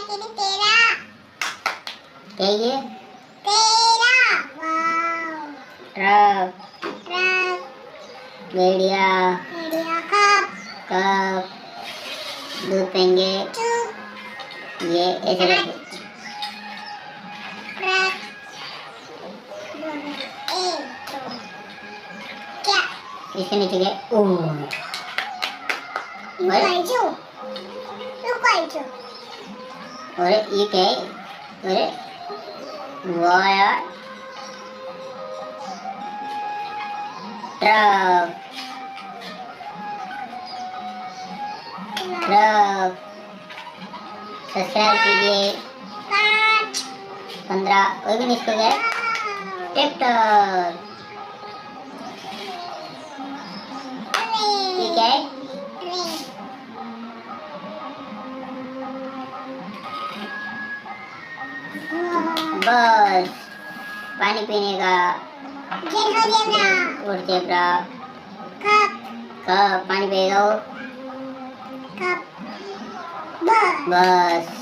ini tera. कहिए Tera. Wow. Truck Truk. भेड़िया Media cup. Cup दूध पेंगे Truk. ये ऐसे करके Truk. क्या? इसके नीचे गए ओ Lupa itu. और ये क्या है अरे वाह यार ट्रक ट्रक सब्सक्राइब कीजिए 15 और भी इसको गए ट्रैक्टर ये क्या है बस पानी पीने का और जेब्रा Cup. कप पानी पिएगा वो Cup. Bus. बस